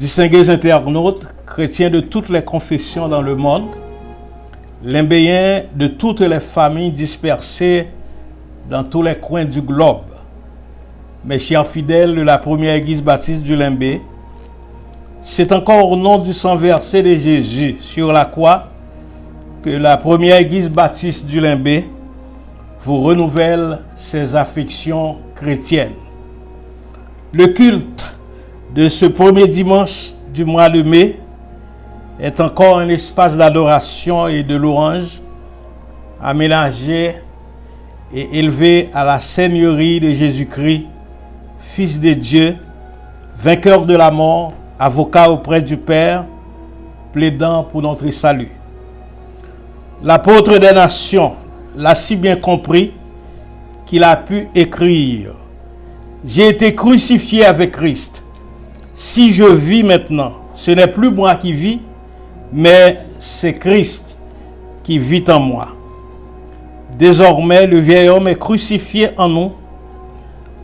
Distingués internautes, chrétiens de toutes les confessions dans le monde, limbéens de toutes les familles dispersées dans tous les coins du globe, mes chers fidèles de la première église baptiste du Limbé, c'est encore au nom du sang versé de Jésus sur la croix que la première église baptiste du Limbé vous renouvelle ses affections chrétiennes. Le culte de ce premier dimanche du mois de mai est encore un espace d'adoration et de louange aménagé et élevé à la Seigneurie de Jésus-Christ, Fils de Dieu, vainqueur de la mort, avocat auprès du Père, plaidant pour notre salut. L'apôtre des nations l'a si bien compris qu'il a pu écrire « J'ai été crucifié avec Christ. Si je vis maintenant, ce n'est plus moi qui vis, mais c'est Christ qui vit en moi. Désormais, le vieil homme est crucifié en nous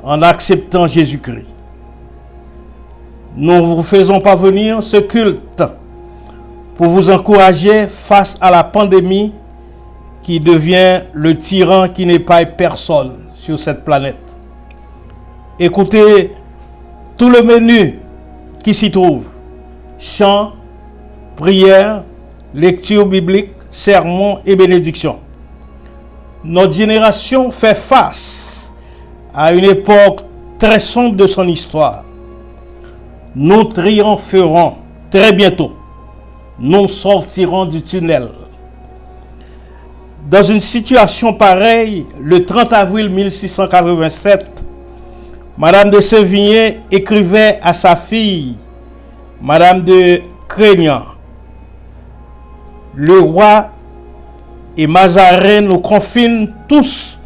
en acceptant Jésus-Christ. Nous vous faisons parvenir ce culte pour vous encourager face à la pandémie qui devient le tyran qui n'épargne personne sur cette planète. Écoutez tout le menu qui s'y trouve. Chants, prières, lecture biblique, sermons et bénédictions. Notre génération fait face à une époque très sombre de son histoire. Nous triompherons très bientôt. Nous sortirons du tunnel. Dans une situation pareille, le 30 avril 1687, Madame de Sévigné écrivait à sa fille, Madame de Crégnan, « Le roi et Mazarin nous confinent tous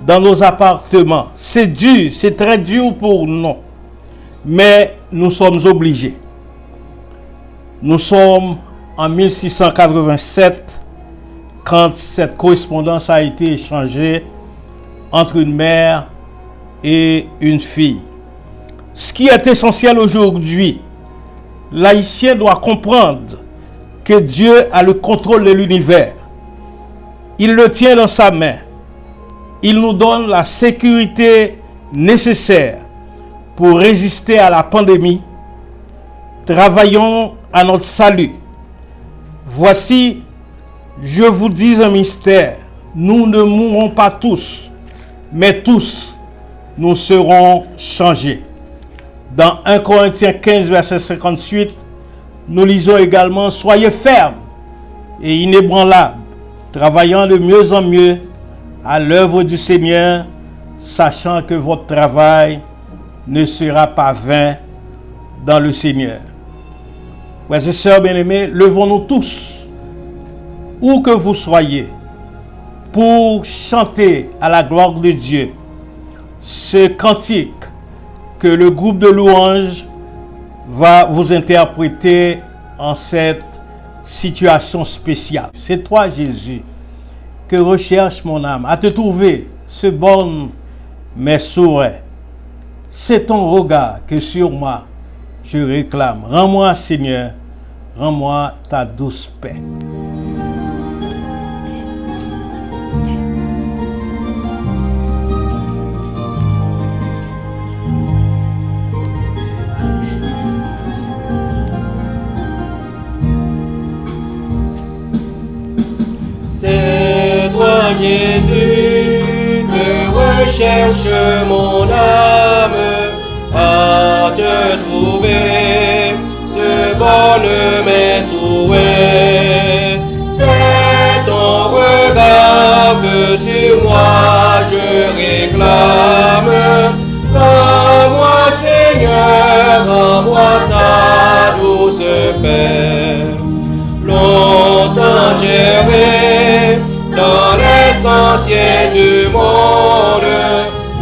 dans nos appartements. C'est dur, c'est très dur pour nous, mais nous sommes obligés. » Nous sommes en 1687 quand cette correspondance a été échangée entre une mère et une fille. Ce qui est essentiel aujourd'hui, l'Haïtien doit comprendre que Dieu a le contrôle de l'univers. Il le tient dans sa main. Il nous donne la sécurité nécessaire pour résister à la pandémie. Travaillons à notre salut. Voici, je vous dis un mystère. Nous ne mourrons pas tous, mais tous, nous serons changés. Dans 1 Corinthiens 15, verset 58, nous lisons également « Soyez fermes et inébranlables, travaillant de mieux en mieux à l'œuvre du Seigneur, sachant que votre travail ne sera pas vain dans le Seigneur. » Frères et sœurs bien-aimés, levons-nous tous, où que vous soyez, pour chanter à la gloire de Dieu ce cantique que le groupe de louanges va vous interpréter en cette situation spéciale. C'est toi, Jésus, que recherche mon âme, à te trouver, se borne mes souhaits. C'est ton regard que sur moi je réclame. Rends-moi, Seigneur, rends-moi ta douce paix. Jésus, que recherche mon âme, à te trouver, se borne mes souhaits. C'est ton regard que sur moi je réclame. Rends-moi, Seigneur, rends-moi ta douce paix. Longtemps j'errai dans les sentiers du monde,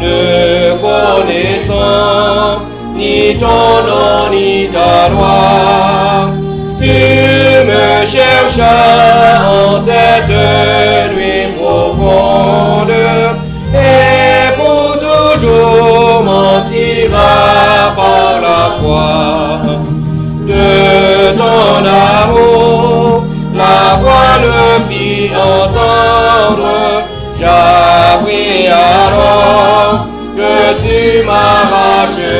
ne connaissant ni ton nom ni ta loi. Tu me cherchas en cette nuit profonde, et pour toujours m'en tireras par la foi.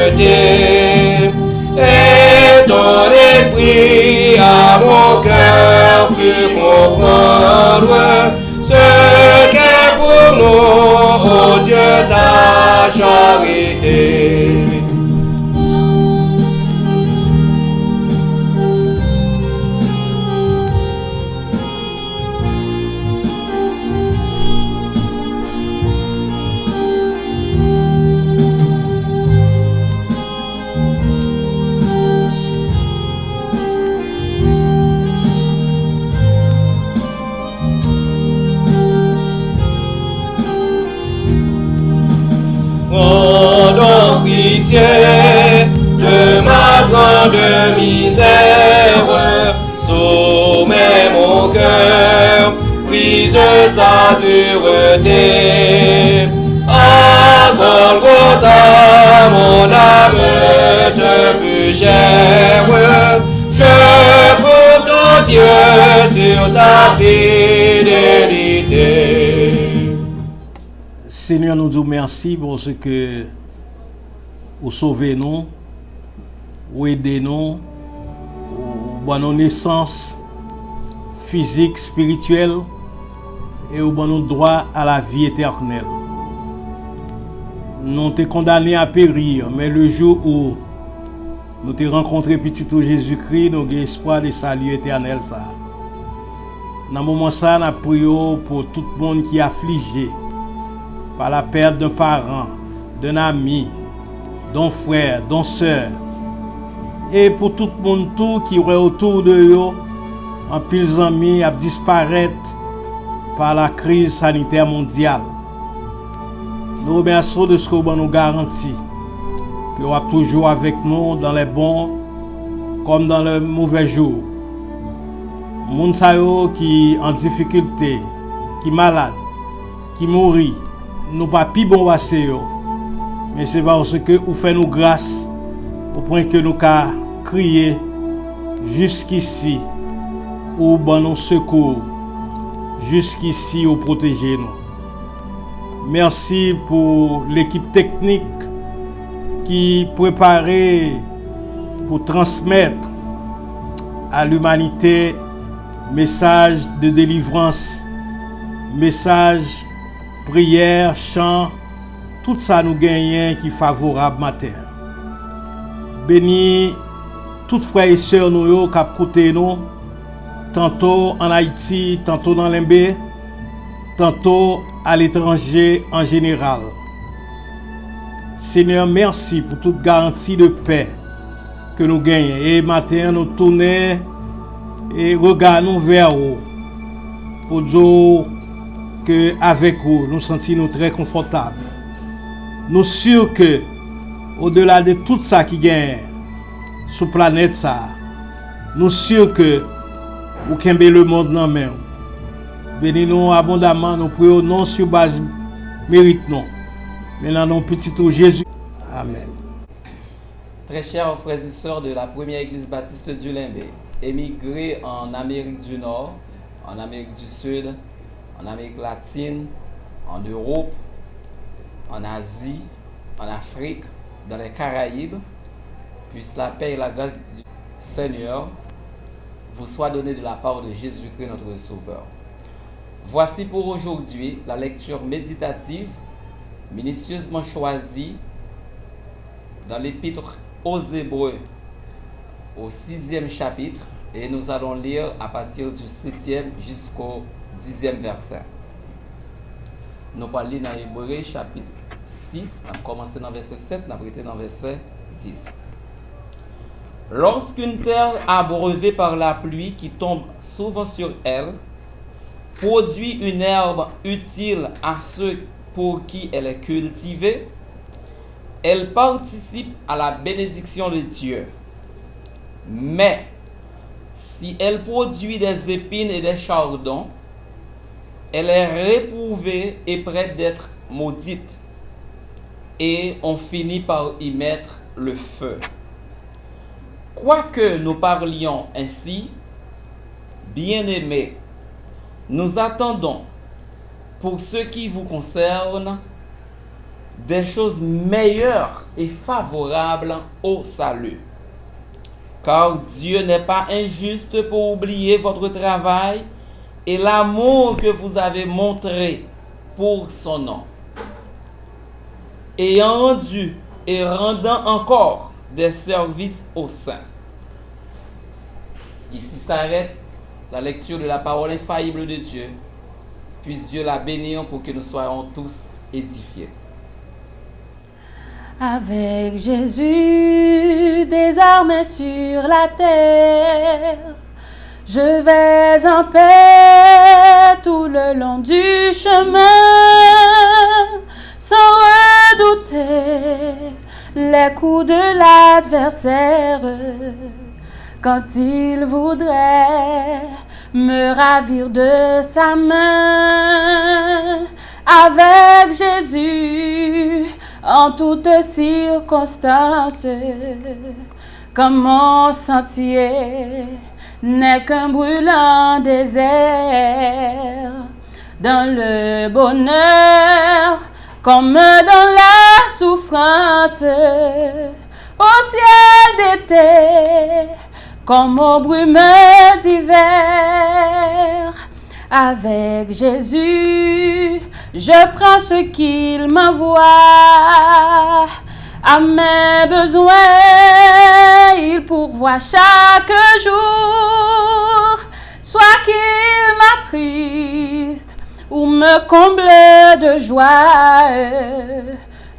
rejeté. Et ton esprit à mon cœur fut comprendre ce qu'est pour nous, ô Dieu, ta charité. Rendons pitié de ma grande misère, soumets mon cœur, prise sa dureté. À Golgotha, mon âme te fut chère, je compte en Dieu sur ta fidélité. Seigneur, nous disons merci parce que vous sauvez nous, vous aidez nous, vous donnez nos naissance physique, spirituelle et vous donnez droit à la vie éternelle. Nous t'es condamnés à périr, mais le jour où nous t'ai rencontré petit Jésus-Christ, nous avons espoir de salut éternel. Dans ce moment, nous prions pour tout le monde qui est affligé par la perte d'un parent, d'un ami, d'un frère, d'une soeur. Et pour tout le monde tout qui est autour de eux, en pile amis à disparaître par la crise sanitaire mondiale. Nous remercions de ce que vous nous garantit, que vous êtes toujours avec nous dans les bons comme dans les mauvais jours. Les gens qui sont en difficulté, qui sont malades, qui mourent, nous pas plus bon passer, mais c'est parce que vous faites nous grâce au point que nous avons crié jusqu'ici, ou bon nous secours, jusqu'ici ou protéger nous. Merci pour l'équipe technique qui préparait pour transmettre à l'humanité message de délivrance, message prière, chant, tout ça nous gagnons qui est favorable matin. Bénis toutes frères et sœurs nous qui ont écouté nous, tantôt en Haïti, tantôt dans l'Imbé, tantôt à l'étranger en général. Seigneur, merci pour toute garantie de paix que nous gagnons. Et matin, nous tournons et regardons vers vous pour dire que avec vous, nous sentons très confortables. Nous sommes sûrs que, au-delà de tout ça qui gagne sur la planète, nous sommes sûrs que vous kembe le monde dans main. Bénis-nous abondamment, nous prions non sur base mérite non, mais dans nos petits tours Jésus. Amen. Très chers frères et sœurs de la première église baptiste du Limbé, émigrés en Amérique du Nord, en Amérique du Sud, en Amérique latine, en Europe, en Asie, en Afrique, dans les Caraïbes, puisse la paix et la grâce du Seigneur vous soit donnée de la part de Jésus-Christ notre Sauveur. Voici pour aujourd'hui la lecture méditative minutieusement choisie dans l'épître aux Hébreux au 6e chapitre, et nous allons lire à partir du 7e jusqu'au 10e verset. Nous allons lire dans Hébreux chapitre 6, on commence dans verset 7, on va dans verset 10. Lorsqu'une terre abreuvée par la pluie qui tombe souvent sur elle produit une herbe utile à ceux pour qui elle est cultivée, elle participe à la bénédiction de Dieu. Mais si elle produit des épines et des chardons, elle est réprouvée et prête d'être maudite, et on finit par y mettre le feu. Quoique nous parlions ainsi, bien-aimés, nous attendons, pour ce qui vous concerne, des choses meilleures et favorables au salut. Car Dieu n'est pas injuste pour oublier votre travail et l'amour que vous avez montré pour son nom, ayant rendu et rendant encore des services aux saints. Ici s'arrête la lecture de la parole infaillible de Dieu. Puisse Dieu la bénir pour que nous soyons tous édifiés. Avec Jésus désormais sur la terre, je vais en paix tout le long du chemin, sans redouter les coups de l'adversaire, quand il voudrait me ravir de sa main. Avec Jésus en toutes circonstances, comme mon sentier n'est qu'un brûlant désert. Dans le bonheur comme dans la souffrance, au ciel d'été comme aux brumes d'hiver. Avec Jésus, je prends ce qu'il m'envoie. À mes besoins, il pourvoit chaque jour. Soit qu'il m'attriste ou me comble de joie,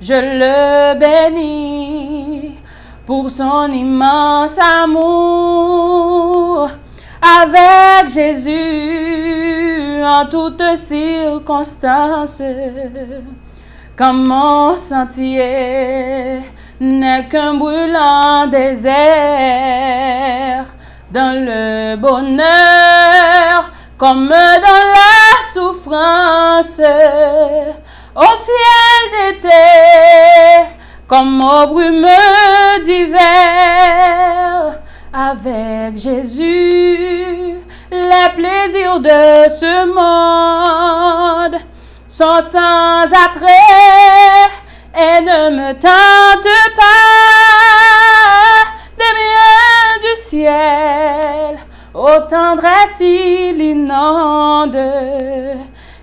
je le bénis pour son immense amour. Avec Jésus en toutes circonstances, comme mon sentier n'est qu'un brûlant désert. Dans le bonheur comme dans la souffrance, au ciel d'été comme aux brumes d'hiver. Avec Jésus, les plaisirs de ce monde sont sans attrait et ne me tentent pas. Des biens du ciel, ô tendresse il inonde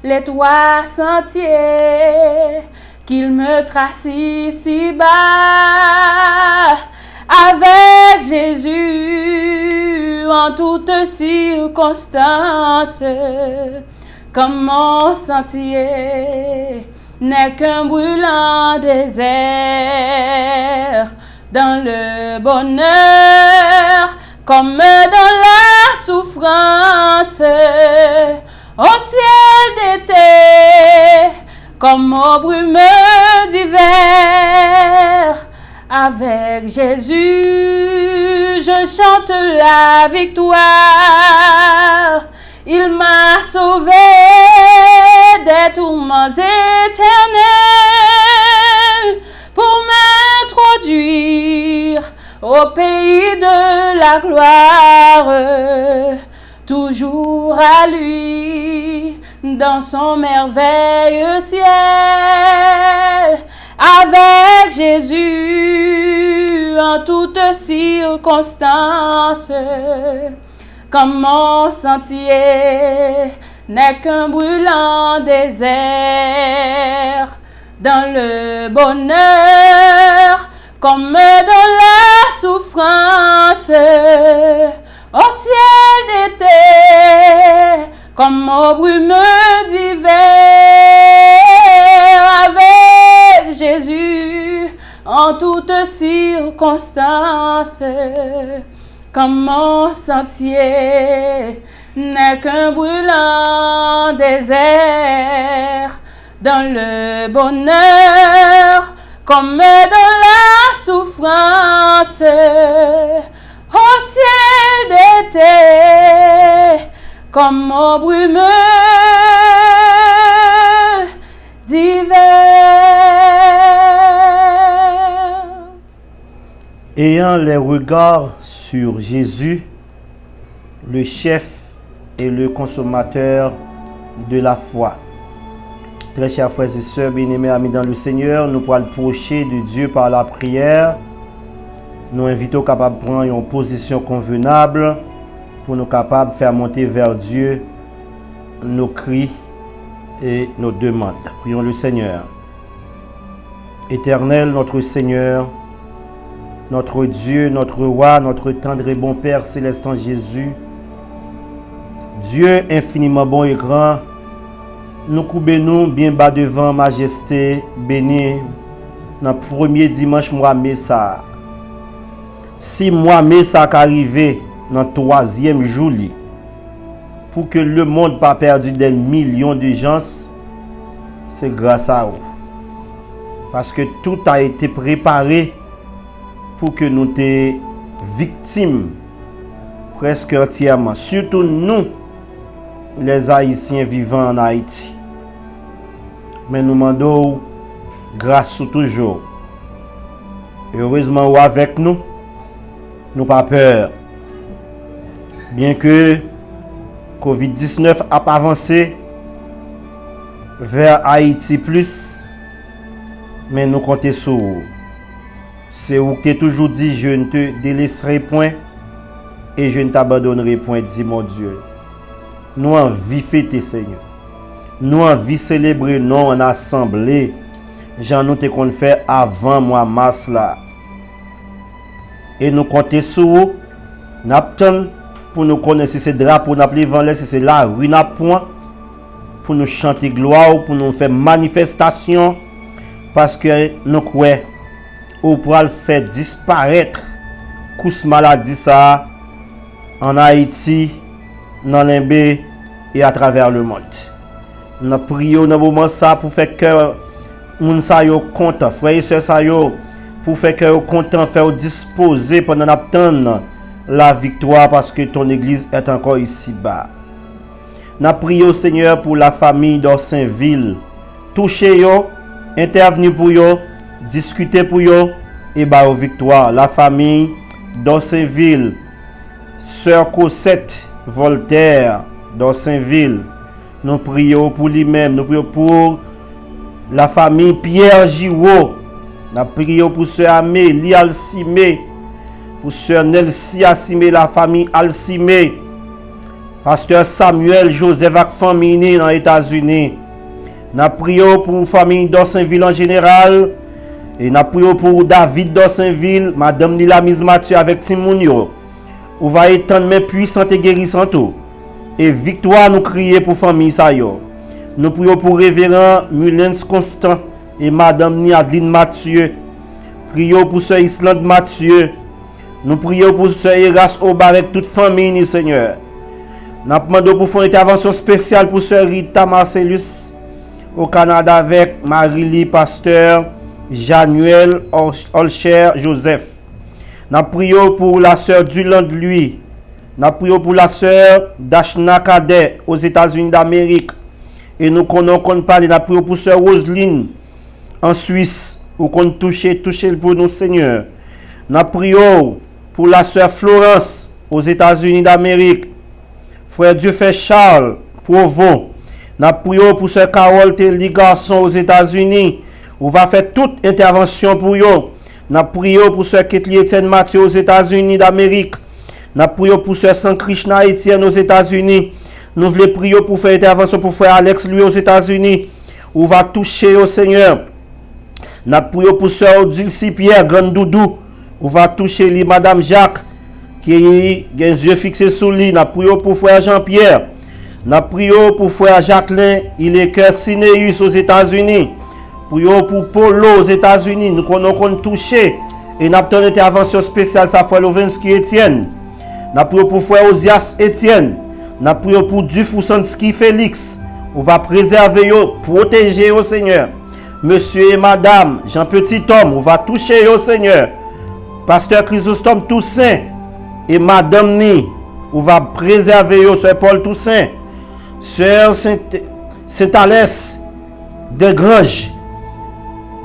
les trois sentiers qu'il me trace ici-bas. Avec Jésus en toutes circonstances, comme mon sentier n'est qu'un brûlant désert. Dans le bonheur comme dans la souffrance, au ciel d'été comme aux brumes d'hiver. Avec Jésus, je chante la victoire. Il m'a sauvé des tourments éternels pour m'introduire au pays de la gloire. Toujours à lui, dans son merveilleux ciel. Avec Jésus en toutes circonstances, comme mon sentier n'est qu'un brûlant désert. Dans le bonheur comme dans la souffrance, au ciel d'été comme aux brumes d'hiver. Avec Jésus en toutes circonstances, comme mon sentier n'est qu'un brûlant désert. Dans le bonheur comme dans la souffrance, au ciel d'été comme aux brumes d'hiver. Ayant les regards sur Jésus, le chef et le consommateur de la foi, Très chers frères et sœurs, bien-aimés amis dans le Seigneur, nous pourrons approcher de Dieu par la prière. Nous invitons capables de prendre une position convenable pour nous capables de faire monter vers Dieu nos cris et nos demandes. Prions le Seigneur. Éternel, notre Seigneur, notre Dieu, notre roi, notre tendre et bon Père céleste en Jésus, Dieu infiniment bon et grand, nous coupons bien bas devant majesté, béni, dans le premier dimanche mois mai ça. Si mois mai ça arrivé dans le 3e jour, pour que le monde pas perdu des millions de gens, c'est grâce à vous. Parce que tout a été préparé pour que nous soyons victimes presque entièrement. Surtout nous, les Haïtiens vivant en Haïti. Mais nous demandons grâce toujours. Heureusement, ou avec nous, nous pas peur. Bien que COVID-19 a avancé vers Haïti plus, mais nous comptons sur vous. C'est où tu as toujours dit, je ne te délaisserai point et je ne t'abandonnerai point, dit mon Dieu. Nous envie fêter, Seigneur. Nous envie célébrer, nous en assemblée. J'en nous te qu'on fait avant mois mars là. Et nous comptons sur vous. Nous attendons pour nous connaître si c'est drapeau, nous appelons si c'est la rue, pour nous chanter gloire, pour nous faire manifestation. Parce que nous croyons, ou pour le faire disparaître, cette maladie ça, en Haïti, dans l'Imbé et à travers le monde. Nous prions dans ce moment ça pour faire que nous soyons contents, frères et sœurs, pour faire que nous soyons contents, faire disposer pendant l'attendre la victoire parce que ton église est encore ici-bas. Nous prions Seigneur pour la famille d'Orsainville. Touchez-yo, intervenez pour eux, discutez pour eux et bah victoire. La famille d'Orsainville, Sœur Cosette Voltaire d'Orsainville, nous prions pour lui-même, nous prions pour la famille Pierre Giraud, nous prions pour Sœur Amélie Alcimé, pour Sœur Nelsie Alcimé, la famille Alcimé, Pasteur Samuel Joseph avec famille dans les États-Unis. Nous prions pour la famille d'Orsainville en général. Et nous prions pour David d'Orsainville, Madame Nilamise Mathieu avec Timounio. Où va étendre mes puissantes et guérissantes. Et victoire nous crier pour la famille Sayo. Nous prions pour Révérend Mulens Constant et Madame Niadeline Mathieu. Prions pour Sœur Islande Mathieu. Nous prions pour Sœur Eras Oba avec toute famille, Seigneur. Nous demandons pour faire une intervention spéciale pour Sœur Rita Marcellus au Canada avec Marie-Lie Pasteur, Januel Olcher Joseph. Nous prions pour la Sœur Duland lui. Nous prions pour la Sœur Dashna Cadet aux États-Unis d'Amérique. Et nous connaissons parler. Nous prions pour Sœur Roselyne en Suisse. Où qu'on touche pour nous, Seigneur. Nous prions pour la Sœur Florence aux États-Unis d'Amérique. Frère Dieu fait Charles Provo. Nous prions pour Sœur Carole Telly Garçon aux États-Unis. On va faire toute intervention pour eux. Nous prions pour Sœur Ketli Etienne Mathieu aux États-Unis d'Amérique. Nous prions pour Sœur Saint-Krishna Etienne aux États-Unis. Nous voulons prier pour faire intervention pour Frère Alex lui aux États-Unis. On va toucher au Seigneur. Nous prions pour Sœur Dulcie Pierre Grandoudou. On va toucher lui, Madame Jacques qui a les yeux fixés sur lui. Nous prions pour Frère Jean-Pierre. Nous prions pour Frère Jacqueline, il est cœur Cinéus aux États-Unis. Prions pour Polo aux États-Unis. Nous connaissons touché. Et nous avons une intervention spéciale, ça Frère Lovinsky Etienne. Nous prions pour Frère Osias Etienne. Nous prions pour Dufousanski Félix. On va préserver, protéger au Seigneur. Monsieur et Madame Jean Petit Homme, on va toucher au Seigneur. Pasteur Chrysostome Toussaint et Madame Ni, on va préserver Sœur Paul Toussaint. Sœur Saint-Alès de Grange,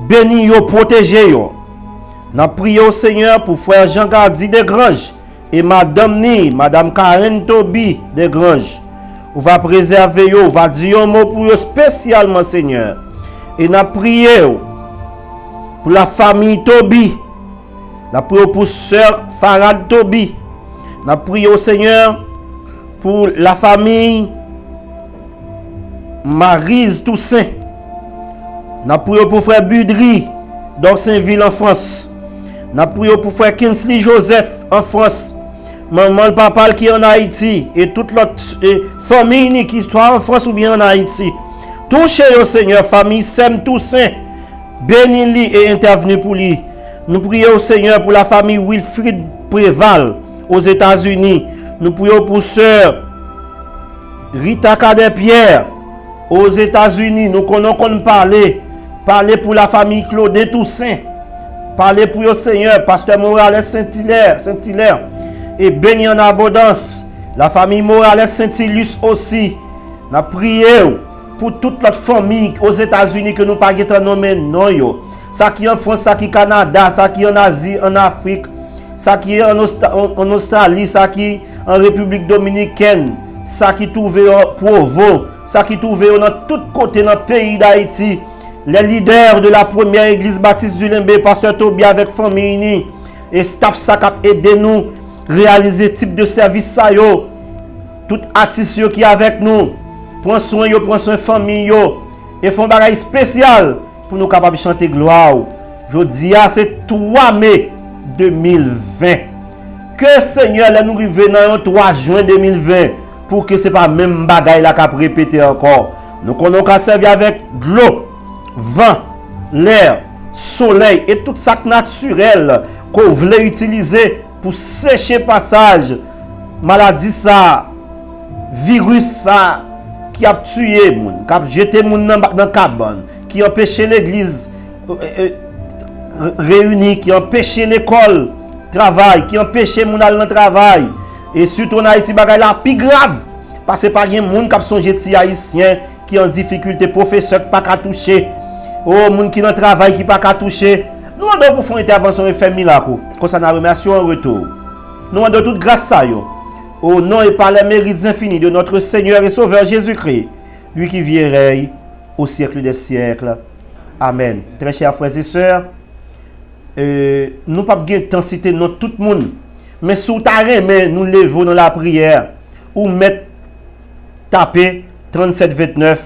béni yo, protégé yo. Nous prions au Seigneur pour Frère Jean Gardi de Grange et Madame Ni, Madame Karen Tobi de Grange. ou va préserver yo, ou va dire un mot pour eux spécialement, Seigneur. Et n'a prié pour la famille Toby. N'a prié pour sœur Farad Toby. N'a prié au Seigneur pour la famille Maryse Toussaint. N'a prié pour frère Budry d'Orsainville en France. N'a prié pour frère Kinsley Joseph en France. Maman, le papa qui est en Haïti et toute l'autre famille qui soit en France ou bien en Haïti. Touchez au Seigneur, famille Sem Toussaint. Bénis-lui et intervenez pour lui. Nous prions au Seigneur pour la famille Wilfrid Préval aux États-Unis. Nous prions pour sœur Rita Cadet-Pierre aux États-Unis. Nous connaissons parler. Parler pour la famille Claude Toussaint. Parler pour le Seigneur, pasteur Morales Saint-Hilaire. Et béni en abondance. La famille Morales Saint-Ilus aussi. Nous prions pour toute notre famille aux États-Unis que nous ne pouvons pas nommer non yo. Ça qui est en France, ça qui est au Canada, ça qui est en Asie, en Afrique, ça qui est en Australie, ça qui est en République Dominicaine, ça qui est trouvé au Provo, ça qui est trouvé dans tous côtés dans le pays d'Haïti. Les leaders de la première église baptiste du Limbe, pasteur Toby avec famille unie et staff ça qui aide nous réaliser type de service ça yo. Tout artiste qui est avec nous, prend soin yo, prend soin famille yo et font bagay spécial pour nous capables de chanter gloire. Je dis c'est 3 mai 2020. Que Seigneur là nous arriver dans 3 juin 2020 pour que c'est pas même bagay là qu'a répéter encore. Nous connaissons qu'à servir avec de l'eau, vent, l'air, soleil et tout ça naturel qu'on voulait utiliser pour sécher passage maladie ça, virus ça qui a tué moun, qui a jeté moun dans cabane, qui a empêché l'église réunie, qui a empêché l'école travail, qui a empêché moun aller dans travail. Et surtout en Haïti bagay la plus grave parce que pas gen moun qui a songé ti haïtien qui en difficulté, professeur qui pas qu'à toucher. Oh moun qui dans travail qui pas qu'à toucher. Nous demandons pour faire une intervention et faire miracle. Comme ça nous remercions en retour. Nous demandons toute grâce à yo. Au nom et par les mérites infinis de notre Seigneur et Sauveur Jésus-Christ, lui qui vit et règne au siècle des siècles. Amen. Très chers frères et sœurs, nous pas de temps citer non tout le monde, mais sous ta mais nous levons dans la prière ou mettre taper 37 29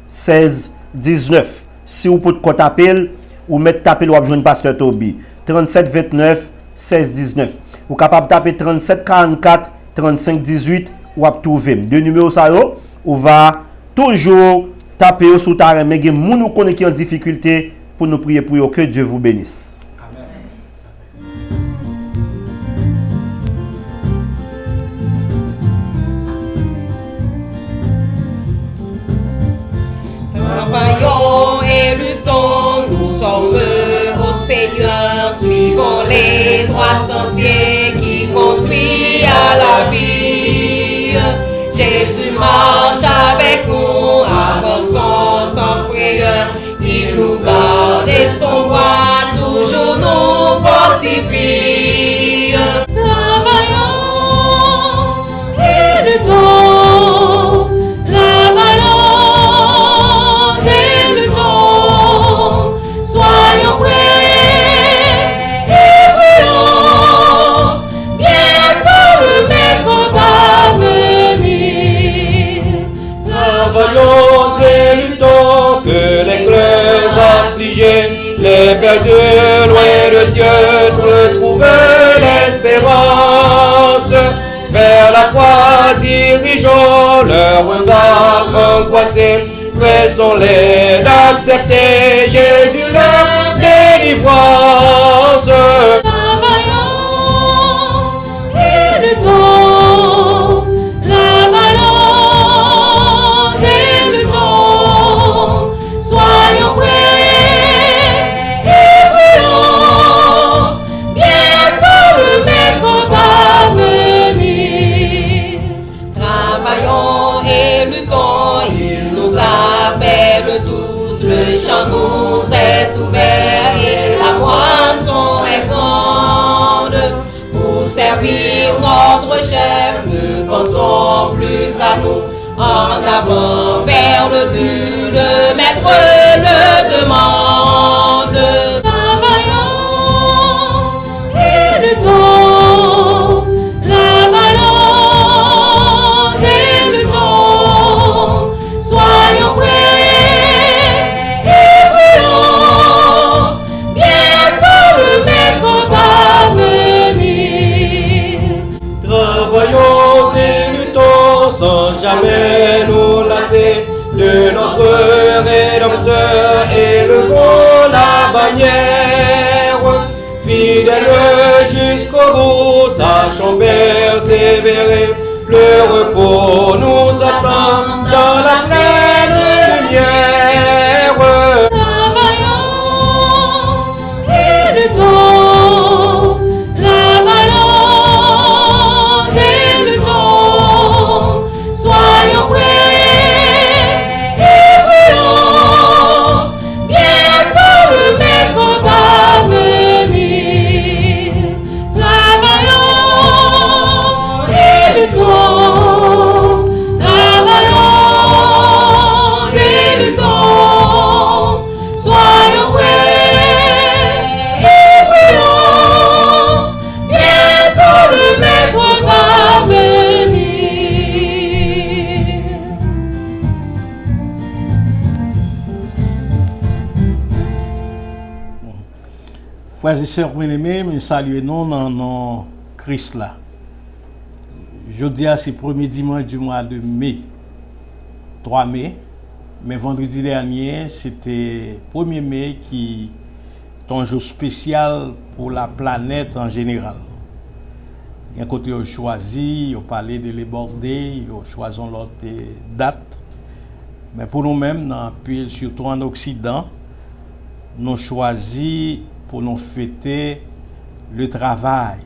16 19. Si vous pouvez taper ou mettre taper ou joindre pasteur Toby 37 29 16 19. Vous capable taper 37 44 35 18 ou trouver deux numéros ça yo ou va toujours taper sous ta mais gen moun ou connaît qui en difficulté pour nous prier pour eux. Que Dieu vous bénisse. Travaillons et luttons, nous sommes au Seigneur, suivons les 3 sentiers qui conduisent à la vie. Jésus marche avec nous, avançons sans frayeur, il nous garde et son bras toujours nous fortifie. Travaillons et luttons, travaillons et luttons, soyons prêts et prions, bientôt le maître va venir. Travaillons et luttons, que les cœurs affligés, les perdus loin de Dieu, retrouvent l'espérance. Vers la croix dirigeons leur regard angoissé, pressons-les d'accepter Jésus leur délivrance. Travaillons et luttons, travaillons et luttons, soyons prêts et prions, bientôt le maître va venir. Travaillons et luttons, il nous appelle tous, le champ nous est ouvert et la moisson est grande. Pour servir notre chef, ne pensons plus à nous, En avant vers le but, le maître le demande. Travaillons et luttons, travaillons et luttons, soyons prêts et brûlons, bientôt le maître va venir. Travaillons et luttons sans jamais nous lasser de notre Rédempteur, élevons la bannière. Fidèles jusqu'au bout, sachons persévérer. Le repos nous attend dans la pleine lumière. Travaillons et luttons, travaillons et luttons, soyons prêts et brûlons, bientôt le maître va venir. Travaillons et luttons, travaillons et luttons, soyons prêts et brûlons, bientôt le maître va venir. Frères et sœurs bien-aimés, nous saluons dans nom Christ là. Jeudi, c'est le premier dimanche du mois de mai, 3 mai. Mais vendredi dernier, c'était 1er mai qui est un jour spécial pour la planète en général. Il y a un côté on choisi, on parlait de les border, on choisit l'autre date. Mais pour nous-mêmes, puis surtout en Occident, nous choisi pour nous fêter le travail.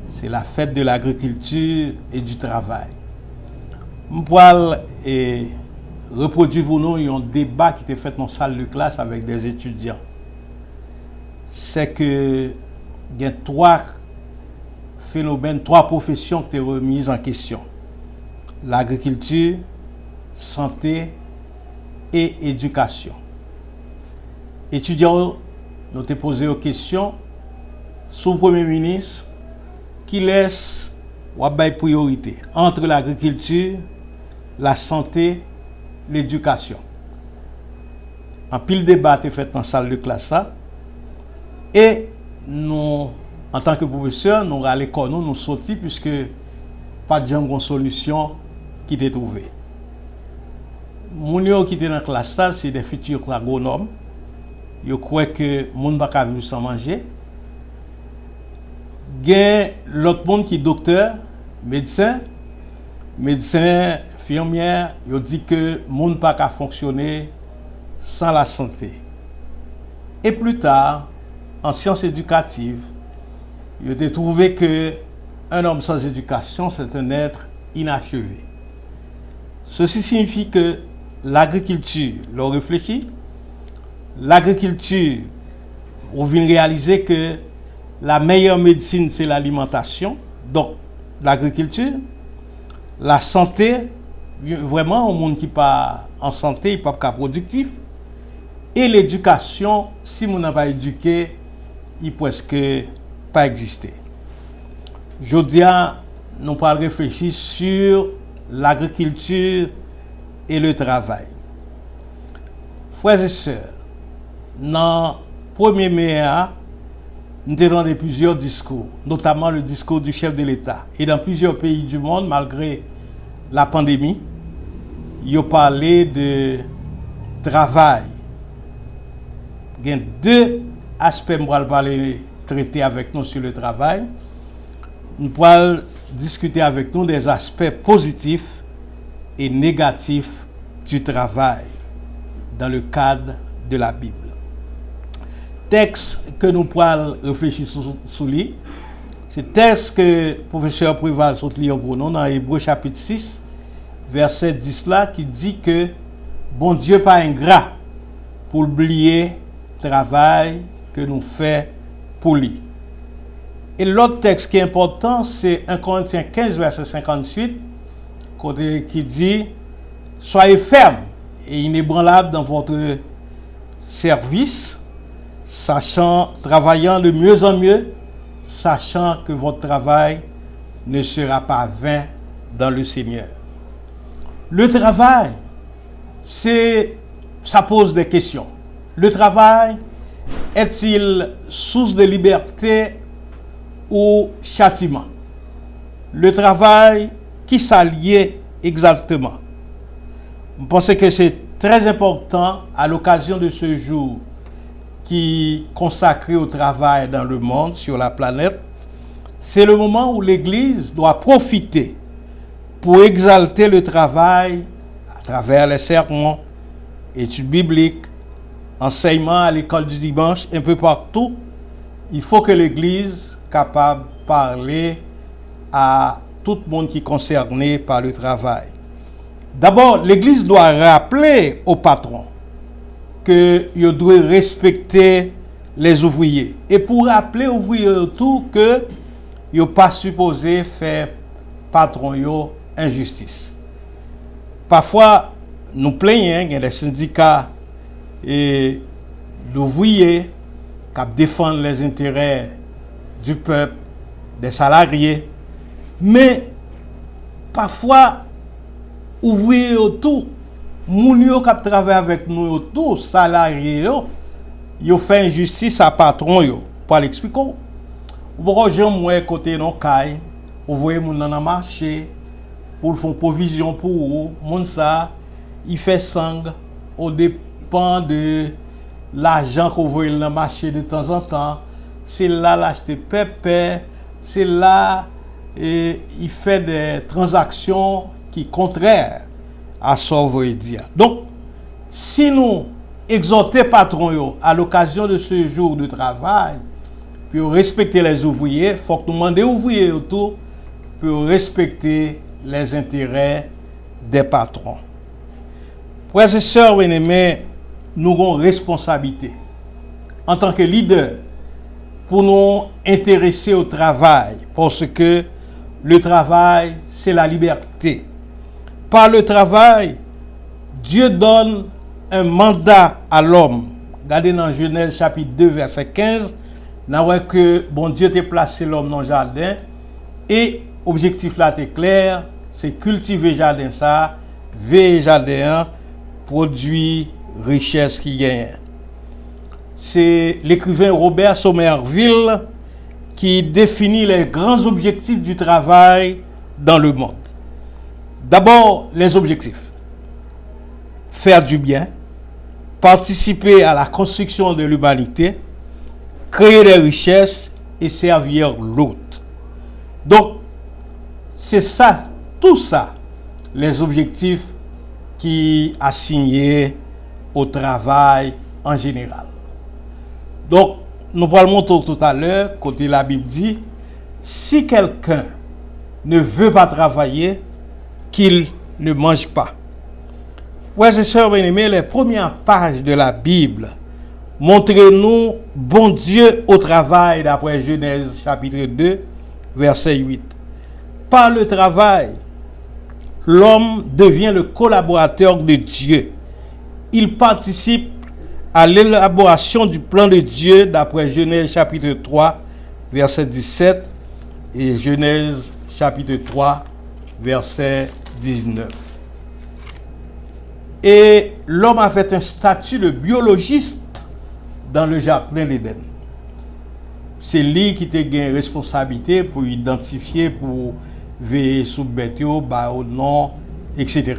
C'est la fête de l'agriculture et du travail. Je vais reproduire pour nous un débat qui était fait dans la salle de classe avec des étudiants. C'est que il y a 3 phénomènes, 3 professions qui sont remises en question. L'agriculture, santé et éducation. Étudiants, nous te posé une question sur le Premier ministre qui laisse une priorité entre l'agriculture, la santé, l'éducation. Un pile débat est fait dans la salle de classe là. Et nous, en tant que professeurs, nous à l'école, nous sortis puisque pas de bonne solution qui était trouvée. Les gens qui étaient dans la classe là, c'est des futurs agronomes. Ils croient que les gens ne peuvent pas vivre sans manger. Il y a l'autre monde qui est docteur, médecin, infirmière, ils disent que le monde ne peut pas fonctionner sans la santé. Et plus tard, en sciences éducatives, ils ont trouvé qu'un homme sans éducation, c'est un être inachevé. Ceci signifie que l'agriculture, l'on réfléchit, l'agriculture, on vient réaliser que la meilleure médecine, c'est l'alimentation. Donc, l'agriculture, la santé, vraiment, au monde qui n'est pas en santé, il n'est pas productif. Et l'éducation, si on n'a pas éduqué, il ne peut presque pas exister. Aujourd'hui, nous allons réfléchir sur l'agriculture et le travail. Frères et sœurs, dans le 1er mai, nous avons plusieurs discours, notamment le discours du chef de l'État. Et dans plusieurs pays du monde, malgré la pandémie, ils ont parlé de travail. Il y a 2 aspects que je vais traiter avec nous sur le travail. Nous allons discuter avec nous des aspects positifs et négatifs du travail dans le cadre de la Bible. Texte que nous pourrons réfléchir sur lui, c'est le texte que le professeur Prival a pour nous dans Hébreux chapitre 6, verset 10 là, qui dit que bon Dieu pas ingrat pour oublier le travail que nous faisons pour lui. Et l'autre texte qui est important, c'est 1 Corinthiens 15, verset 58, qui dit soyez fermes et inébranlables dans votre service, travaillant de mieux en mieux, sachant que votre travail ne sera pas vain dans le Seigneur. Le travail, ça pose des questions. Le travail est-il source de liberté ou châtiment? Le travail, qui s'allie exactement? Je pense que c'est très important à l'occasion de ce jour qui est consacré au travail dans le monde, sur la planète. C'est le moment où l'Église doit profiter pour exalter le travail à travers les sermons, études bibliques, enseignements à l'école du dimanche, un peu partout. Il faut que l'Église soit capable de parler à tout le monde qui est concerné par le travail. D'abord, l'Église doit rappeler aux patrons qu'ils doivent respecter les ouvriers. Et pour rappeler aux ouvriers autour que ils ne sont pas supposés faire patron yo injustice. Parfois, nous plaignons, il y a des syndicats et l'ouvrier qui défendent les intérêts du peuple, des salariés. Mais parfois, ouvriers autour, moun yo qui travaillent avec nous autour, salariés yo fait injustice à patron yo. Pour l'expliquer. Ou gens moi côté non kay, ouvrier moun dans marché pour faire provision pour eux, moun ça, il fait sang au dépend de l'argent qu'on voit dans le marché de temps en temps. C'est là l'acheter pépé, c'est là et il fait des transactions qui sont contraires à ce qu'on veut dire. Donc, si nous exhortons patron à l'occasion de ce jour de travail, pour respecter les ouvriers, il faut que nous demandions aux ouvriers autour pour respecter les intérêts des patrons. Frères et sœurs bien-aimés, nous avons une responsabilité en tant que leader pour nous intéresser au travail, parce que le travail, c'est la liberté. Par le travail, Dieu donne un mandat à l'homme. Regardez dans Genèse chapitre 2, verset 15, nous voyons que bon Dieu t'a placé l'homme dans le jardin et l'objectif là est clair, c'est cultiver le jardin ça, veiller jardin, produire richesse qui gagne. C'est l'écrivain Robert Somerville qui définit les grands objectifs du travail dans le monde. D'abord, les objectifs. Faire du bien, participer à la construction de l'humanité, créer des richesses et servir l'autre. Donc, c'est ça, tout ça, les objectifs qui sont assignés au travail en général. Donc, nous parlons tout à l'heure, côté la Bible dit, si quelqu'un ne veut pas travailler, qu'il ne mange pas. Frères et sœurs bien-aimés, les premières pages de la Bible montrent-nous bon Dieu au travail d'après Genèse chapitre 2, verset 8. Par le travail, l'homme devient le collaborateur de Dieu. Il participe à l'élaboration du plan de Dieu d'après Genèse chapitre 3, verset 17 et Genèse chapitre 3, verset 19. Et l'homme a fait un statut de biologiste dans le jardin d'Éden. C'est lui qui a une responsabilité pour identifier, pour veiller sur le bête, au nom, etc.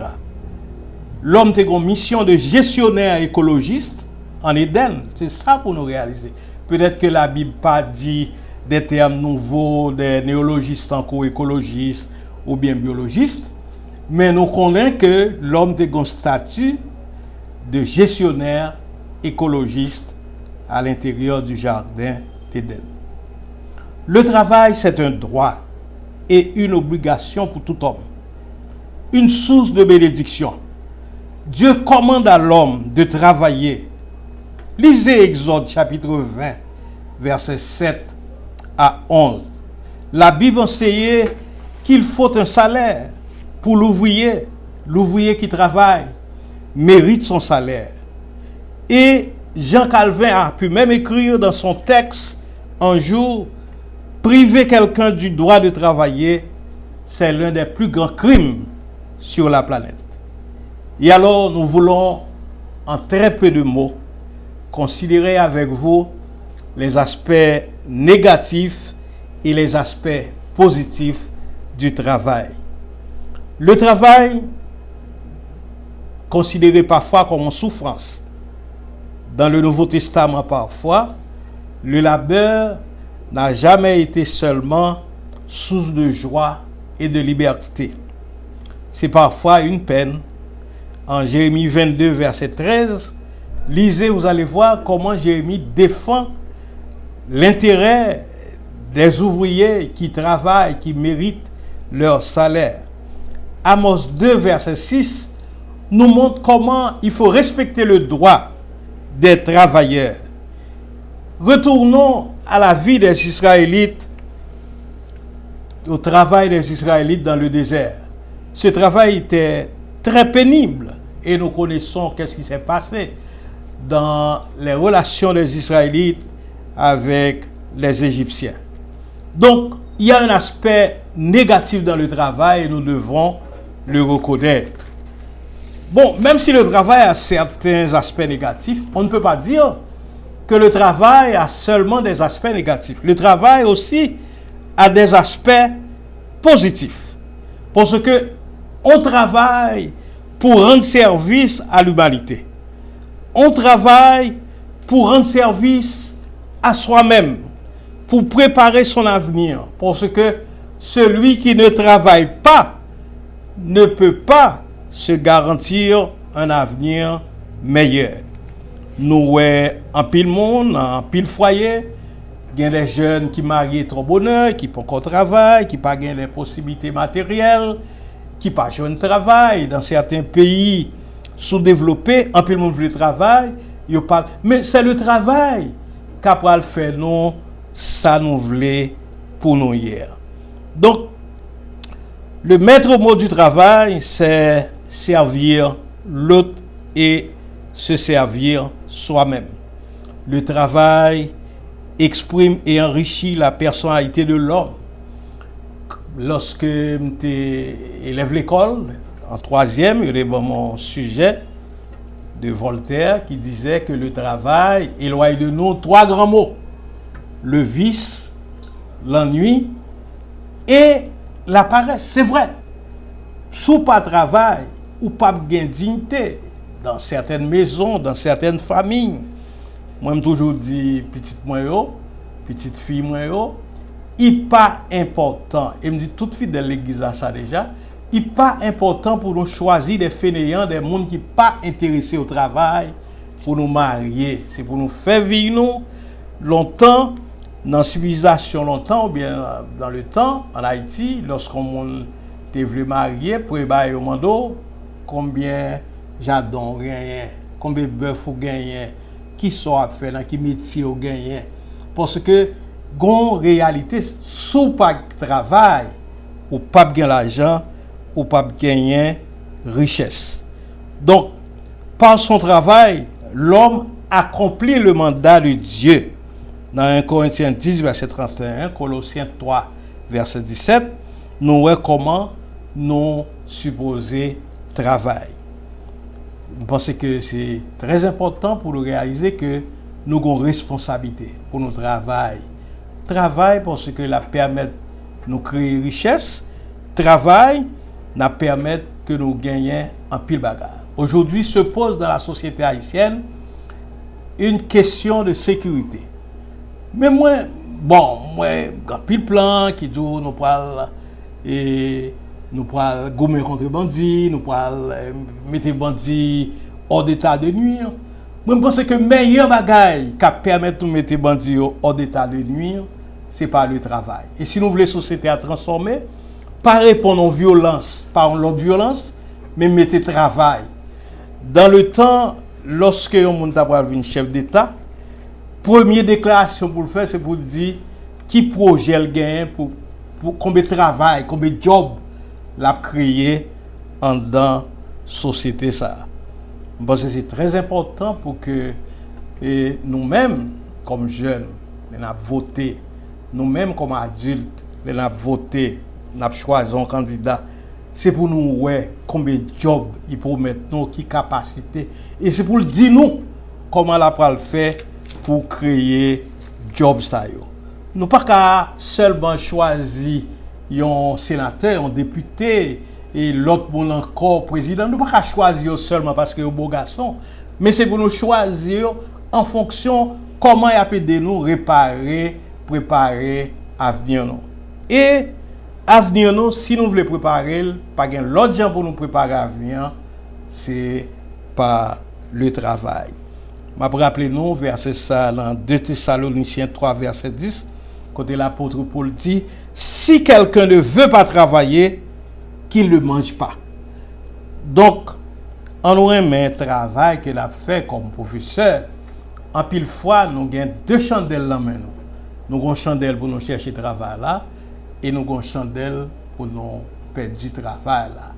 L'homme a une mission de gestionnaire écologiste en Éden. C'est ça pour nous réaliser. Peut-être que la Bible pas dit des termes nouveaux, des néologistes encore écologistes ou bien biologistes, mais nous connaissons que l'homme a un statut de gestionnaire écologiste à l'intérieur du jardin d'Éden. Le travail, c'est un droit et une obligation pour tout homme. Une source de bénédiction. Dieu commande à l'homme de travailler. Lisez Exode chapitre 20, versets 7 à 11. La Bible enseignait qu'il faut un salaire pour l'ouvrier, l'ouvrier qui travaille mérite son salaire. Et Jean Calvin a pu même écrire dans son texte un jour, priver quelqu'un du droit de travailler, c'est l'un des plus grands crimes sur la planète. Et alors, nous voulons, en très peu de mots, considérer avec vous les aspects négatifs et les aspects positifs du travail. Le travail, considéré parfois comme une souffrance. Dans le Nouveau Testament, parfois, le labeur n'a jamais été seulement source de joie et de liberté. C'est parfois une peine. En Jérémie 22, verset 13, lisez, vous allez voir comment Jérémie défend l'intérêt des ouvriers qui travaillent, qui méritent leur salaire. Amos 2, verset 6, nous montre comment il faut respecter le droit des travailleurs. Retournons à la vie des Israélites, au travail des Israélites dans le désert. Ce travail était très pénible et nous connaissons qu'est-ce qui s'est passé dans les relations des Israélites avec les Égyptiens. Donc, il y a un aspect négatif dans le travail et nous devons le reconnaître. Bon, même si le travail a certains aspects négatifs, on ne peut pas dire que le travail a seulement des aspects négatifs. Le travail aussi a des aspects positifs. Parce que on travaille pour rendre service à l'humanité. On travaille pour rendre service à soi-même, pour préparer son avenir. Parce que celui qui ne travaille pas ne peut pas se garantir un avenir meilleur. Nous, en pile monde, en pile foyer, il y a des jeunes qui marient trop bonheur, qui n'ont pas de travail, qui n'ont pas les possibilités matérielles, qui n'ont pas de travail. Dans certains pays sous-développés, en pile monde veut le travail. Mais c'est le travail qu'après fait nous, ça nous voulait pour nous hier. Donc, le maître mot du travail, c'est servir l'autre et se servir soi-même. Le travail exprime et enrichit la personnalité de l'homme. Lorsque j'élève l'école, en 3e, il y avait mon sujet de Voltaire qui disait que le travail éloigne de nous 3 grands mots. Le vice, l'ennui et la paresse. C'est vrai. Sous pas travail ou pas gain dignité dans certaines maisons, dans certaines familles. Moi je toujours dit petite fille il pas important. Et me dit toute fille de l'église à ça déjà, il pas important pour nous choisir des fainéants, des gens qui pas intéressés au travail pour nous marier, c'est pour nous faire vivre longtemps dans la civilisation longtemps ou bien dans le temps en Haïti lorsqu'on te voulu marier pour bailler au mando combien jardin gagné combien bœuf ou gagné qui sont à faire dans qui métier ou gagné parce que gon réalité sous pas travail ou pas gagner l'argent ou pas gagner richesse. Donc par son travail l'homme accomplit le mandat de Dieu. Dans 1 Corinthiens 10, verset 31, Colossiens 3, verset 17, nous voyons comment nous supposer travail. Je pense que c'est très important pour nous réaliser que nous avons une responsabilité pour notre travail. Travail parce que la permet de nous créer richesse. Travail nous permet que nous gagnions en pile bagarre. Aujourd'hui se pose dans la société haïtienne une question de sécurité. Mais moi, pile plan qui dit nous pral gommer contre bandits, nous pral mettre bandits hors d'état de nuire. Moi je pense que meilleur bagaille qui permet de mettre bandits hors d'état de nuire, c'est pas le travail. Et si nous voulons la société à transformer, pas répondre aux violences, pas l'autre violence, mais mettre travail. Dans le temps, lorsque on a un chef d'État, première déclaration pour le faire, c'est pour dire qui projet le gain, pour combien de travail, combien de job l'a créé en dans société ça. Je pense que c'est très important pour que nous-mêmes, comme jeunes, nous avons voté, nous-mêmes comme adultes, nous avons voté, nous avons choisi un candidat. C'est pour nous ouais combien de jobs il peut mettre nous, qui capacité, et c'est pour dire nous comment la peut le faire pour créer job ça yo. Nous pas qu'à seulement choisir un sénateur, un député et l'autre bon encore président. Nous pas qu'à choisir seulement parce que beau garçon, mais c'est pour nous choisir en fonction comment il peut aider nous préparer avenir nous. Et avenir nous, si nous voulons préparer, pas gain l'autre gens pour nous préparer l'avenir, c'est par le travail. Je vais rappeler nous verset ça dans 2 Thessaloniciens 3 verset 10, côté l'apôtre Paul dit, si quelqu'un ne veut pas travailler, qu'il ne mange pas. Donc, on aurait un travail qu'il a fait comme professeur. En pile fois, nous avons 2 chandelles dans main. Nous avons une chandelle pour nous chercher travail là, et nous avons une chandelle pour nous perdre du travail là.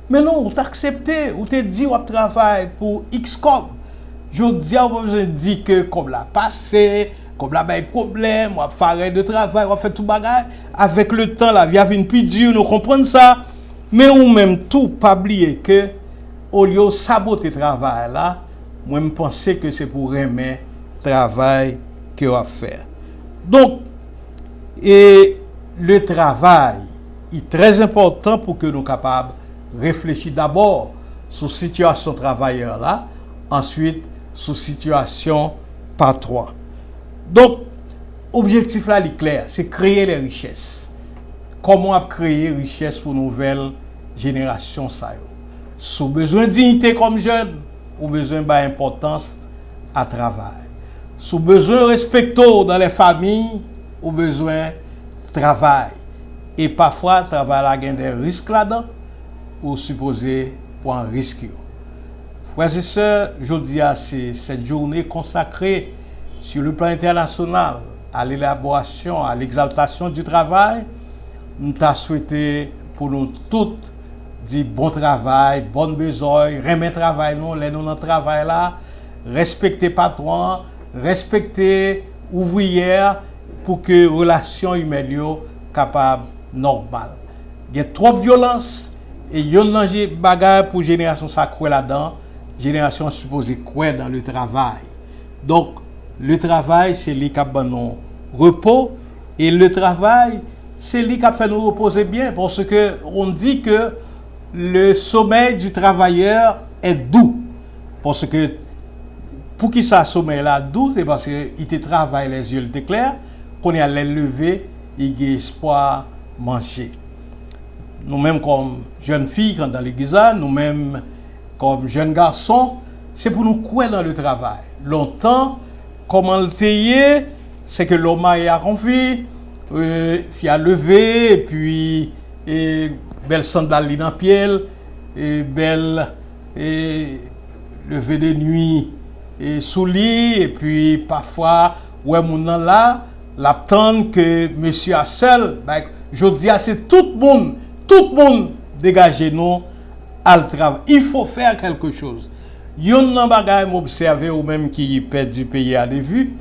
Mais non, on t'a accepté, on t'a dit on travaille pour X comme. Je dis, on besoin de dire que comme la passé, comme la bail problème, on va faire de travail, on va faire tout bagage. Avec le temps, la vie a venu plus dure, nous comprenons ça. Mais ou même tout, pas oublier que au lieu de saboter le travail là, moi je pense que c'est pour aimer le travail que on va faire. Donc, et le travail est très important pour que nous soyons capables de réfléchir d'abord sur la situation travailleur là, ensuite sur la situation patron. Donc, l'objectif là est clair, c'est créer les richesses. Comment créer richesse pour nouvelle génération ça yo. Sous besoin de dignité comme jeune, ou besoin d'importance à travail. Sous besoin de respect dans les familles, ou besoin de travail. Et parfois, le travail a des risques là-dedans, ou supposé pour un risque. Frères et sœurs, je dis à cette journée consacrée sur le plan international à l'élaboration, à l'exaltation du travail. Nous t'avons souhaité pour nous toutes dire bon travail, bonne besogne, remettre travail nous, les nous dans le travail là, respecter patron, respecter ouvrière pour que relation humaine soit capable normale. Il y a trop de violence et il y a un bagage pour génération ça croit là-dedans, génération supposée croire dans le travail. Donc le travail c'est lui qui a nous repos et le travail c'est lui qui a fait nous reposer bien parce que on dit que le sommeil du travailleur est doux. Parce que pour qui ça sommeil là doux, c'est parce qu'il te travaille les yeux te clair, qu'on est à lever, il a espoir manger. Nous-mêmes comme jeunes filles quand dans l'église, nous-mêmes comme jeunes garçons, c'est pour nous croire dans le travail. Longtemps, comment le tailler, c'est que l'homme a confié, il a levé, et puis belle sandale dans pied, et belle lever de nuit et sous lit, et puis parfois ouais mon là l'attendre que monsieur a seul, je dis c'est tout le monde dégagez nous à le travail. Il faut faire quelque chose. Yon nan bagay m'observer ou même qui perd du pays à de vue,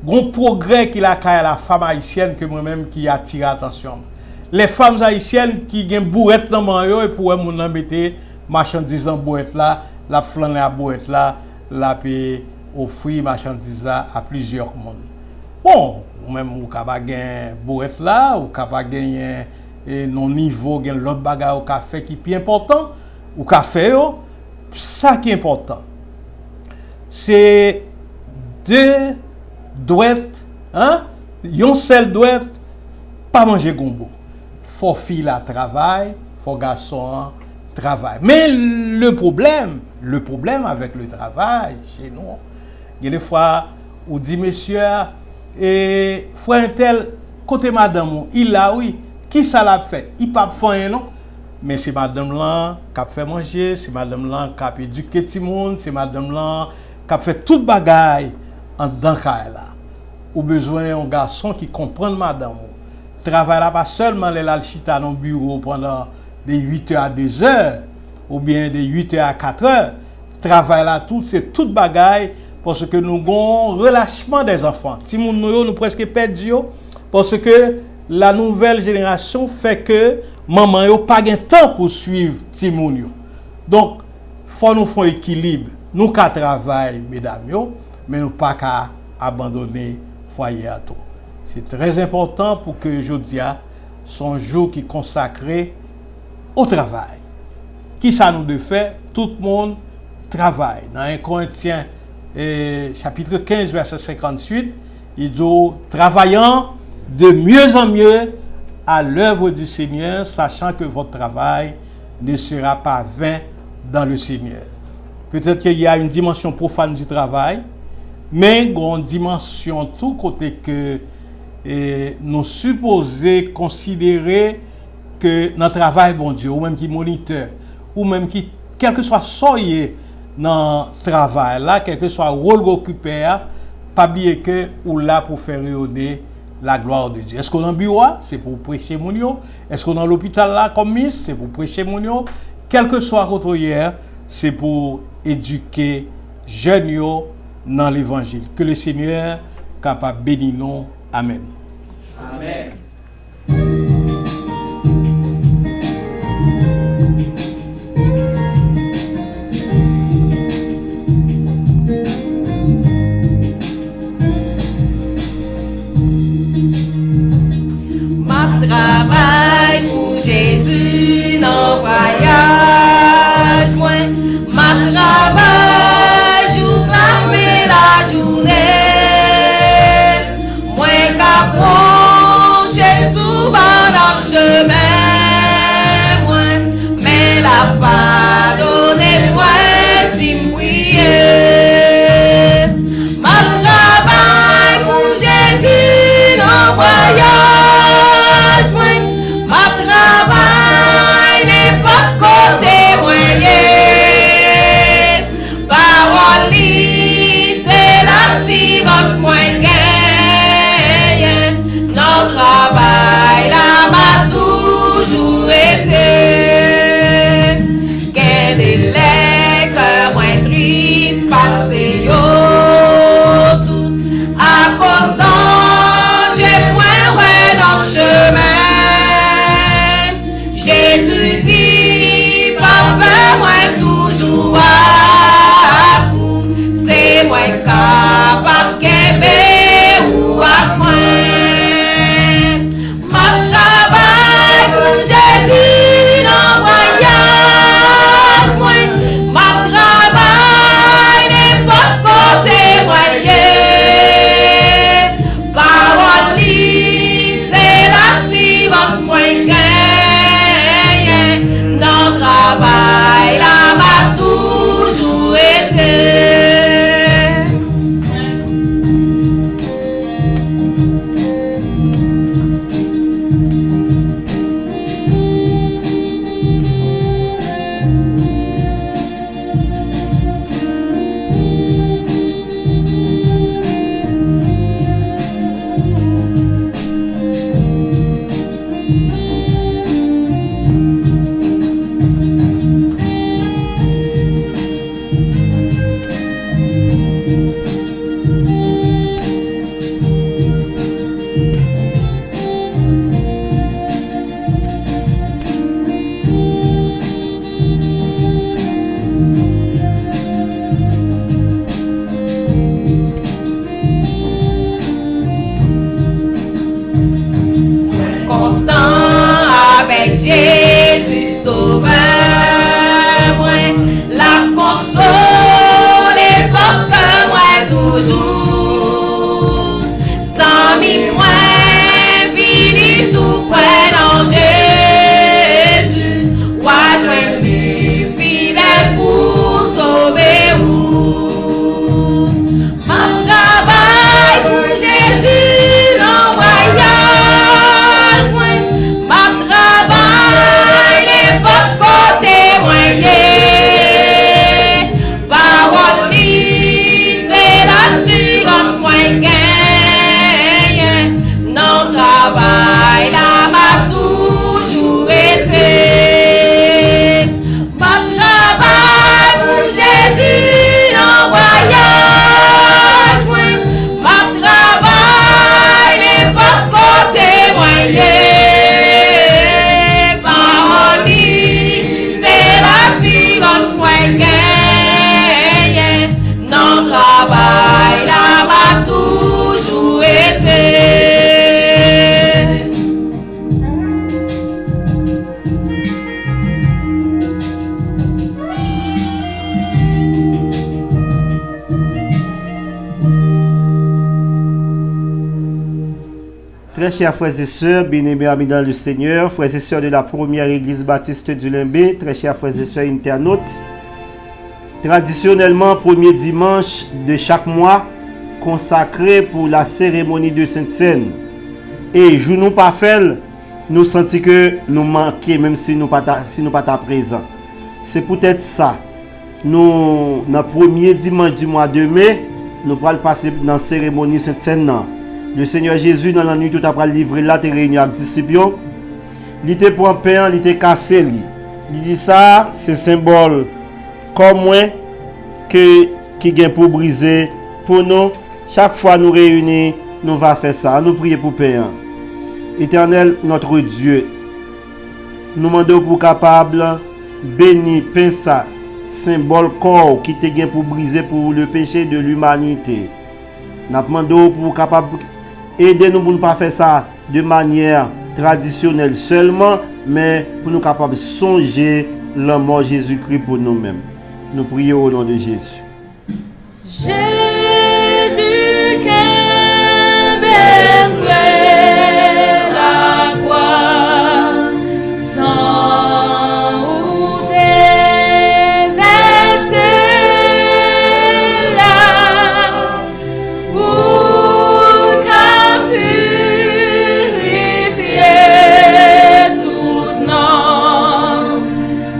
gon progrès qu'il a à la femme haïtienne que moi-même qui attire attention. Les femmes haïtiennes qui gen bourrette dans man et pour moun nan mette marchandise dans bourrette là, la flaner à bourrette là, la paye offrir marchandise à plusieurs monde. Bon, ou même ou capable gen bourrette là, ou capable gagner non niveau gen l'autre bagay au café qui est important, ou café yo, ça qui est important. C'est deux douettes, hein? Yon seul douette pas manger gombo. Faut fille la travail, faut garçon travail. Mais le problème avec le travail chez nous, il y a des fois où dit monsieur et frère un tel côté madame il là oui, qui ça l'a fait? Il pas faire non. Mais c'est madame là qui a fait manger, c'est madame là qui a éduqué tout le monde, c'est madame là qui a fait toute bagaille en dedans là. Ou besoin un garçon qui comprend madame. Travail là pas seulement les chita dans le bureau pendant des 8 heures à 2 heures. ou bien de 8h à 4h, travail là tout, c'est toute bagaille parce que nous avons relâchement des enfants. Si nous presque perdu parce que la nouvelle génération fait que maman yo pas de temps pour suivre Timoun yo. Donc faut nous faire équilibre. Nous qu'à travail mesdames yo, mais nous pas qu'à abandonner foyer à tout. C'est très important pour que jodia son jour qui consacré au travail. Qui ça nous de fait? Tout le monde travaille. Dans 1 Corinthiens chapitre 15 verset 58, il dit travaillant de mieux en mieux à l'œuvre du Seigneur, sachant que votre travail ne sera pas vain dans le Seigneur. Peut-être qu'il y a une dimension profane du travail, mais il y a une dimension tout côté que nous supposons considérer que notre travail, bon Dieu, ou même qui moniteur, ou même qui, quel que soit soyez dans le travail, là, quel que soit le rôle occupé, pas oublier que ou là pour faire rayonner la gloire de Dieu. Est-ce qu'on est en bureau? C'est pour prêcher mon yo. Est-ce qu'on est dans l'hôpital là comme miss? C'est pour prêcher mon yo. Quel que soit votre hier, c'est pour éduquer jeunes yo dans l'évangile. Que le Seigneur capable bénir nous. Amen. Amen. Travail pour Jésus dans voyage, moi, ma travail, jour clamer la journée, moi, qu'approcher souvent dans le chemin, moi, mais la pardonner, moi, si m'prier. Ma travail pour Jésus dans voyage. Ma travail Très chers frères et sœurs, bien-aimés amis dans le Seigneur, frères et sœurs de la première église baptiste du Limbé, très chers frères et sœurs internautes, traditionnellement, premier dimanche de chaque mois, consacré pour la cérémonie de Sainte-Seine. Et jour nous pas fait, nous sentons que nous manquons, même si nous pas présents. C'est peut-être ça. Nous, dans le premier dimanche du mois de mai, nous allons passer dans la cérémonie Sainte-Seine. Le Seigneur Jésus, dans la nuit, tout après livré là, il réuni avec les disciples. Il était pour un pain, il était cassé. Il dit ça, c'est symbole comme moi qui vient pour briser. Pour nous, chaque fois nous réunir, nous va faire ça. Nous prier pour pain. Éternel, notre Dieu, nous demandons pour capable bénir pain ça, symbole corps qui te vient pour briser pour le péché de l'humanité. Nous demandons pour capable aider nous pour ne pas faire ça de manière traditionnelle seulement, mais pour nous capables de songer la mort de Jésus-Christ pour nous-mêmes. Nous prions au nom de Jésus. Jésus qui baigne la croix, sang où t'es versé là, pour qu'à purifier toute nom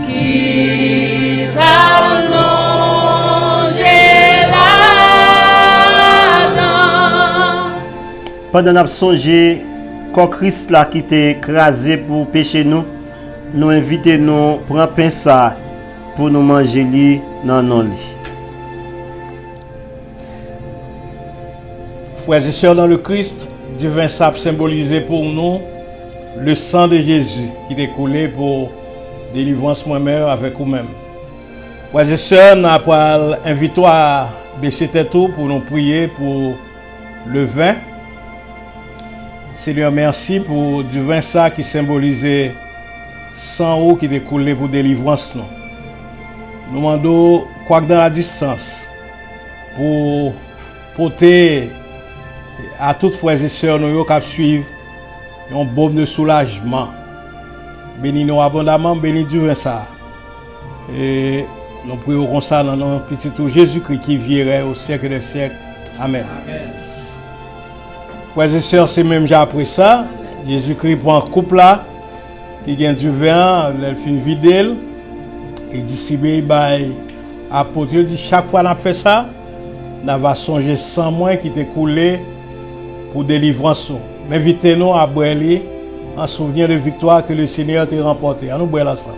qui t'a plongé là-dedans. Pendant que nous songé, quand Christ là qui t'est écrasé pour pécher nous, nous invitons nous prendre pain ça pour nous manger li dans nos lits. Frères et sœurs dans le Christ, du vin sap symbolisé pour nous le sang de Jésus qui est coulé pour délivrance moi-même avec vous-même. Frères et sœurs, nous avons invité à baisser tête pour nous prier pour le vin. Seigneur, merci pour du vin ça qui symbolisait sang qui est coulé pour délivrance. Nous demandons, quoi que dans la distance, pour porter à toutes frères et sœurs nous qui suivent un baume de soulagement. Bénis-nous abondamment, bénis du vin ça. Et nous prions comme ça dans notre petit tout Jésus-Christ qui virait au siècle des siècles. Amen. Frères et sœurs, c'est même après ça, Jésus-Christ prend un couple là, qui gagne du vin, il fait une vidéo, et dit, apôtre, il dit, chaque fois qu'on fait ça, on va songer 100 mois qui t'est coulé pour délivrance. Invitez-nous à boire en souvenir de victoire que le Seigneur t'a remporté. À nous boire là ça.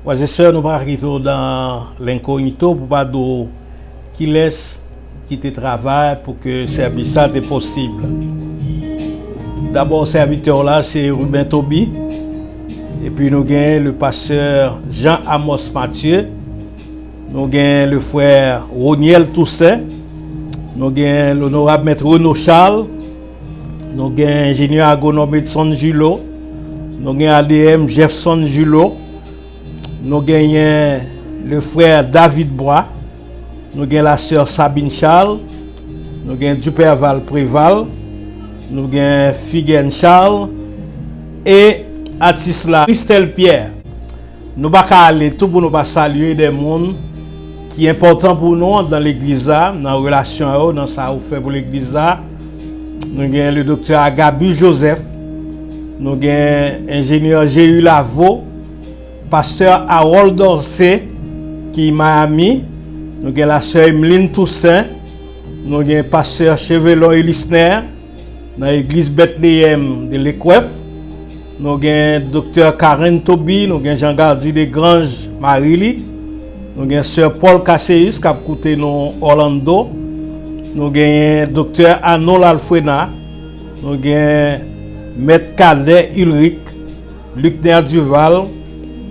Frères et sœurs, nous partons dans l'incognito pour pas de qui laisse quitter le travail pour que le service soit possible. D'abord, le serviteur là, c'est Ruben Tobi. Et puis nous avons le pasteur Jean-Amos Mathieu. Nous avons le frère Roniel Toussaint. Nous avons l'honorable maître Renaud Charles. Nous avons l'ingénieur agronome Edson Julot. Nous avons ADM Jefferson Julot. Nous avons le frère David Bois. Nous avons la sœur Sabine Charles. Nous avons Duperval Préval. Nous avons Figuen Charles. Et Atisla Christelle Pierre. Nous ne pouvons pas aller tout pour nous saluer des gens qui sont importants pour nous dans l'église, dans la relation, dans ça qu'on fait pour l'église. Nous avons le docteur Agabu Joseph. Nous avons l'ingénieur Jéhu Lavo. Pasteur Harold Dorsey qui est Miami. Nous avons la sœur Emeline Toussaint. Nous avons le pasteur Chevelon Elisner dans l'église Bethléem de l'Équef. Nous avons le docteur Karen Tobi. Nous avons Jean Gardi de Grange Marili. Nous avons Sœur Paul Casseus qui a écouté nous Orlando. Nous avons Dr. Arnold Alfrena. Nous avons Maître Cadet Ulrich, Luc Duval,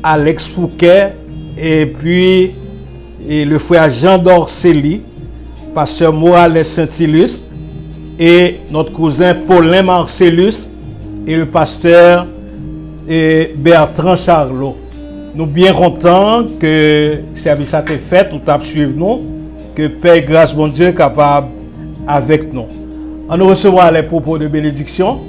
Alex Fouquet, et puis le frère Jean d'Orcely, pasteur Morales Saint-Illustre, et notre cousin Paulin Marcellus, et le pasteur Bertrand Charlot. Nous sommes bien contents que le service a été fait, tout à suivre nous, que Père grâce bon Dieu est capable avec nous. On nous recevra les propos de bénédiction.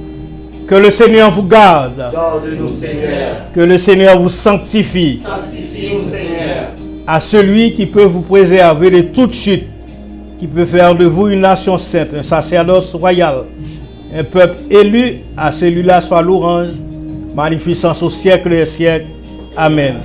Que le Seigneur vous garde. Garde-nous, Seigneur. Que le Seigneur vous sanctifie. Sanctifie-nous, Seigneur. À celui qui peut vous préserver de toute chute, qui peut faire de vous une nation sainte, un sacerdoce royal, un peuple élu, à celui-là soit l'orange, magnificence au siècle des siècles. Amen.